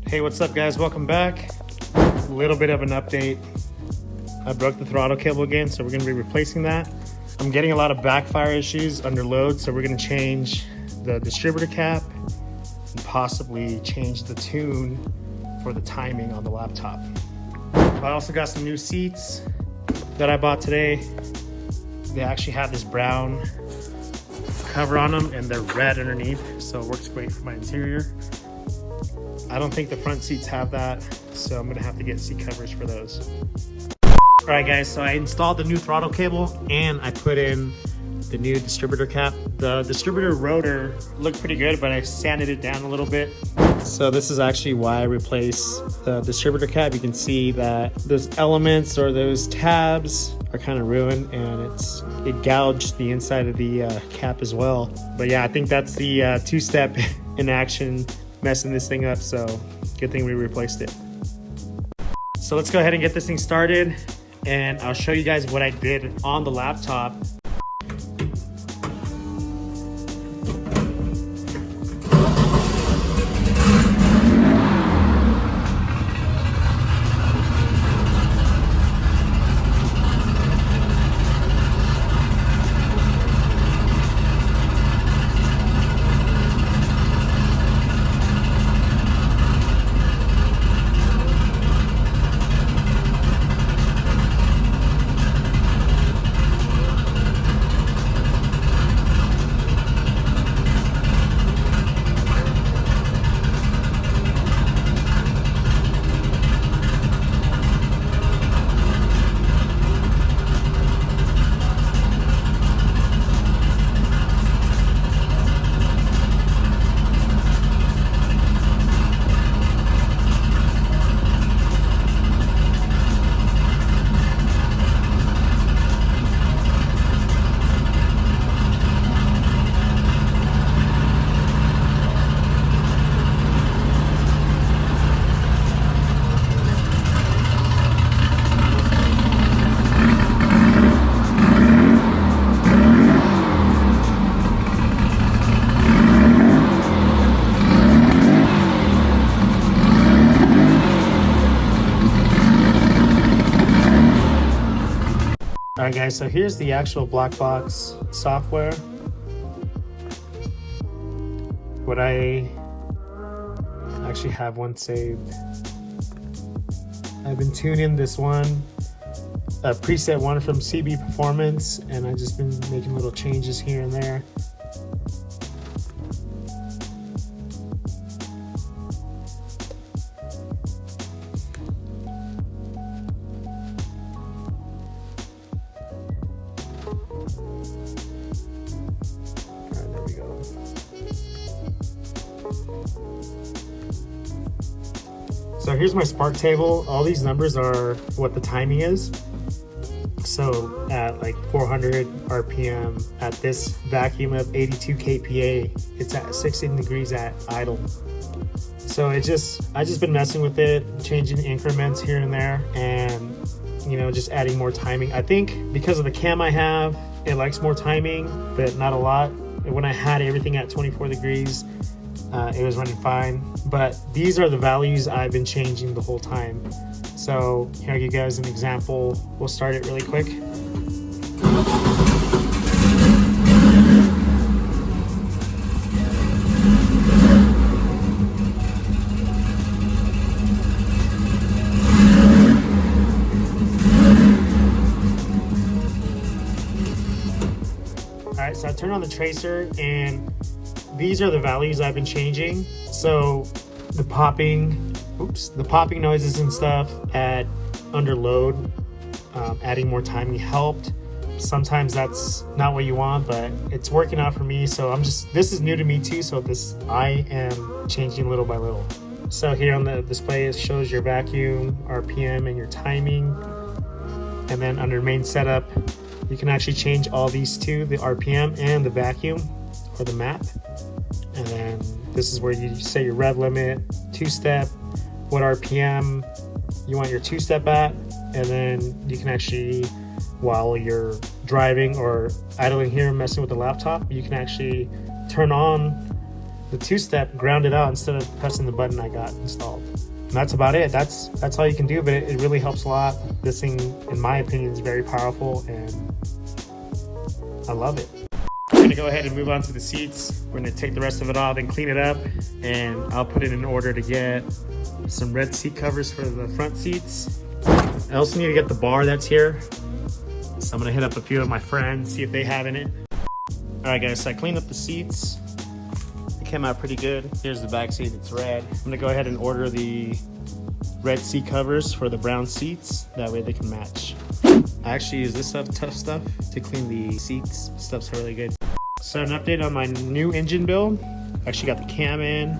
Hey, what's up guys? Welcome back. A little bit of an update. I broke the throttle cable again, so we're gonna be replacing that. I'm getting a lot of backfire issues under load, so we're gonna change the distributor cap and possibly change the tune for the timing on the laptop. I also got some new seats that I bought today. They actually have this brown cover on them and they're red underneath, so it works great for my interior. I don't think the front seats have that, so I'm gonna have to get seat covers for those. All right guys, so I installed the new throttle cable and I put in the new distributor cap. The distributor rotor looked pretty good, but I sanded it down a little bit. So this is actually why I replaced the distributor cap. You can see that those elements or those tabs are kind of ruined, and it gouged the inside of the cap as well. But yeah, I think that's the two-step in action messing this thing up, so good thing we replaced it. So let's go ahead and get this thing started, and I'll show you guys what I did on the laptop. Alright guys, so here's the actual black box software. What I actually have one saved. I've been tuning this one, a preset one from CB Performance, and I've just been making little changes here and there. So here's my spark table. All these numbers are what the timing is. So at like 400 RPM, at this vacuum of 82 kPa, it's at 16 degrees at idle. So I just been messing with it, changing increments here and there, and just adding more timing. I think because of the cam I have, it likes more timing, but not a lot. When I had everything at 24 degrees, it was running fine, but these are the values I've been changing the whole time. So here I'll give you guys an example. We'll start it really quick. All right, so I turned on the tracer and these are the values I've been changing. So the popping noises and stuff at under load, adding more timing helped. Sometimes that's not what you want, but it's working out for me. So this is new to me too. So I am changing little by little. So here on the display, it shows your vacuum, RPM, and your timing. And then under main setup, you can actually change all these two, the RPM and the vacuum or the map. And then this is where you set your rev limit, two-step, what RPM you want your two-step at, and then you can actually, while you're driving or idling here messing with the laptop, you can actually turn on the two-step ground it out instead of pressing the button I got installed. And that's about it. That's all you can do, but it really helps a lot. This thing, in my opinion, is very powerful and I love it. I'm gonna go ahead and move on to the seats. We're gonna take the rest of it off and clean it up, and I'll put it in order to get some red seat covers for the front seats. I also need to get the bar that's here. So I'm gonna hit up a few of my friends, see if they have in it. All right guys, so I cleaned up the seats. It came out pretty good. Here's the back seat, it's red. I'm gonna go ahead and order the red seat covers for the brown seats. That way they can match. I actually use this tough stuff to clean the seats. Stuff's really good. So an update on my new engine build. Actually got the cam in.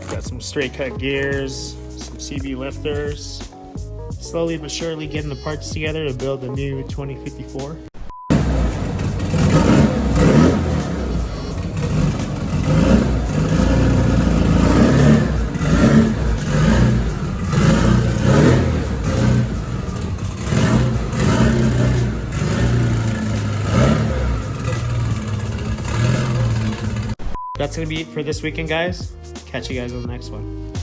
Got some straight cut gears, some CB lifters. Slowly but surely getting the parts together to build the new 2054. That's gonna be it for this weekend, guys. Catch you guys on the next one.